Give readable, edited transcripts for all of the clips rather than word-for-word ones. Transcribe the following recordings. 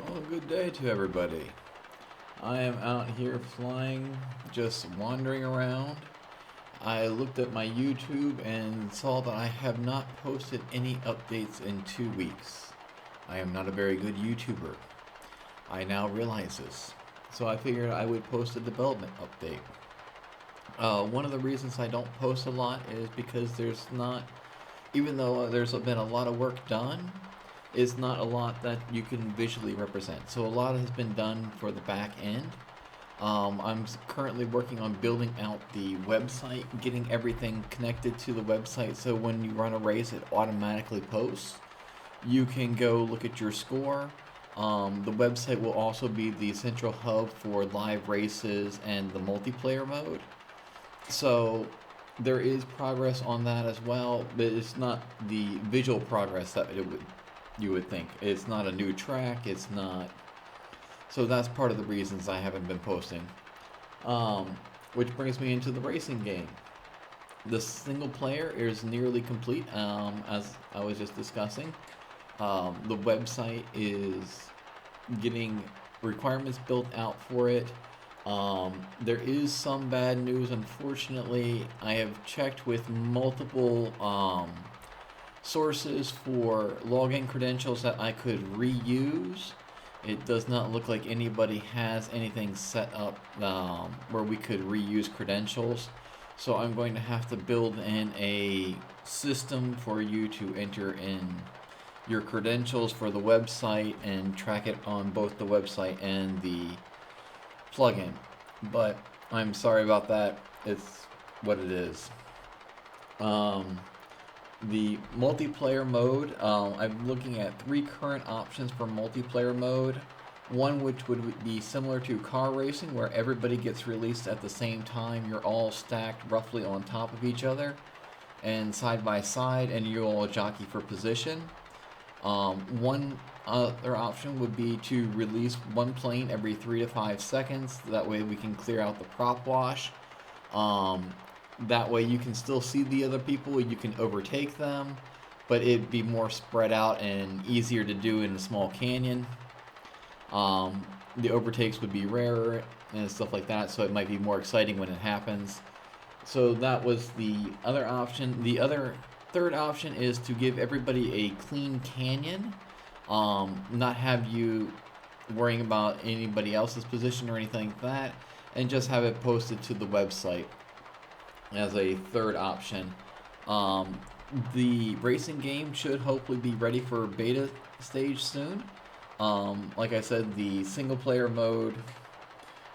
Well, good day to everybody. I am out here flying, just wandering around. I looked at my YouTube and saw that I have not posted any updates in 2 weeks. I am not a very good YouTuber. I now realize this. So I figured I would post a development update. One of the reasons I don't post a lot is because there's not, even though there's been a lot of work done, is not a lot that you can visually represent. So a lot has been done for the back end. I'm currently working on building out the website, getting everything connected to the website so when you run a race, it automatically posts. You can go look at your score. The website will also be the central hub for live races and the multiplayer mode. So there is progress on that as well, but it's not the visual progress that it would you would think. It's not a new track. It's not. So that's part of the reasons I haven't been posting. Which brings me into the racing game. The single player is nearly complete, as I was just discussing. The website is getting requirements built out for it. There is some bad news, unfortunately. I have checked with multiple sources for login credentials that I could reuse. It does not look like anybody has anything set up where we could reuse credentials. So I'm going to have to build in a system for you to enter in your credentials for the website and track it on both the website and the plugin. But I'm sorry about that. It's what it is. Um, the multiplayer mode, I'm looking at three current options for multiplayer mode. One which would be similar to car racing, where everybody gets released at the same time. You're all stacked roughly on top of each other and side by side, and you all jockey for position. One other option would be to release one plane every 3 to 5 seconds. That way we can clear out the prop wash. Um, that way you can still see the other people, you can overtake them, but it'd be more spread out and easier to do in a small canyon. The overtakes would be rarer and stuff like that, so it might be more exciting when it happens. So that was the other option. The other third option is to give everybody a clean canyon, not have you worrying about anybody else's position or anything like that, and just have it posted to the website as a third option. Um, the racing game should hopefully be ready for beta stage soon. Like I said, the single player mode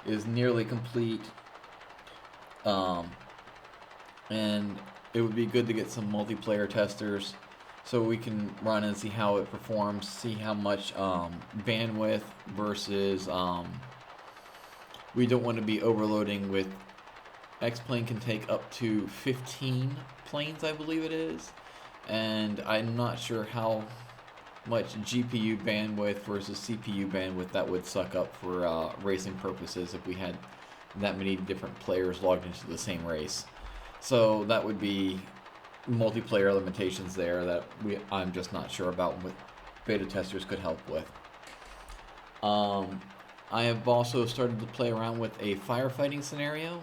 is nearly complete. Um, and it would be good to get some multiplayer testers so we can run and see how it performs, see how much bandwidth versus we don't want to be overloading with X-Plane can take up to 15 planes, I believe it is. And I'm not sure how much GPU bandwidth versus CPU bandwidth that would suck up for racing purposes if we had that many different players logged into the same race. So that would be multiplayer limitations there that I'm just not sure about what beta testers could help with. I have also started to play around with a firefighting scenario.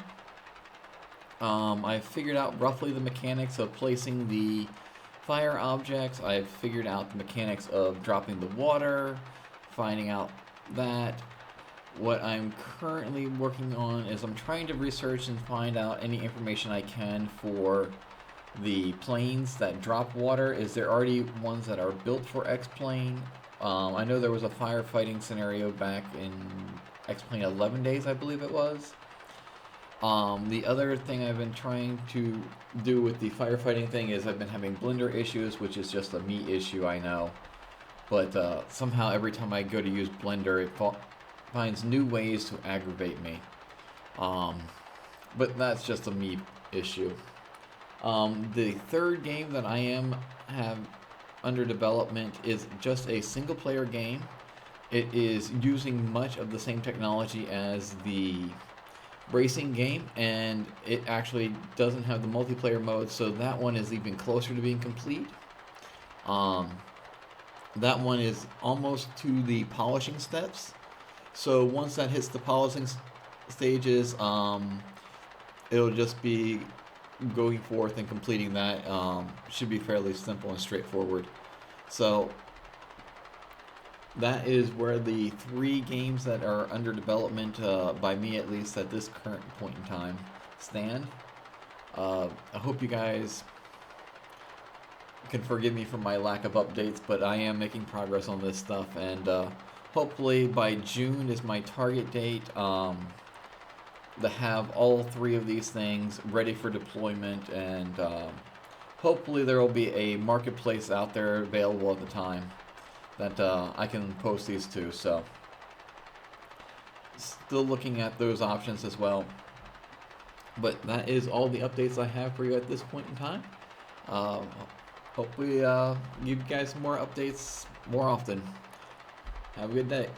I've figured out roughly the mechanics of placing the fire objects. I've figured out the mechanics of dropping the water, finding out that. What I'm currently working on is I'm trying to research and find out any information I can for the planes that drop water. Is there already ones that are built for X-Plane? I know there was a firefighting scenario back in X-Plane 11 days, I believe it was. The other thing I've been trying to do with the firefighting thing is I've been having blender issues, which is just a me issue, I know. But somehow every time I go to use Blender, it finds new ways to aggravate me. But that's just a me issue. The third game that I have under development is just a single player game. It is using much of the same technology as the racing game, and it actually doesn't have the multiplayer mode, so that one is even closer to being complete. Um, that one is almost to the polishing steps. So once that hits the polishing stages, it'll just be going forth and completing that. Should be fairly simple and straightforward. So that is where the 3 games that are under development, by me at least at this current point in time, stand. I hope you guys can forgive me for my lack of updates, but I am making progress on this stuff, and hopefully by June is my target date, to have all 3 of these things ready for deployment, and hopefully there will be a marketplace out there available at the time that I can post these to. So still looking at those options as well. But that is all the updates I have for you at this point in time. Uh, Hopefully, give you guys more updates more often. Have a good day.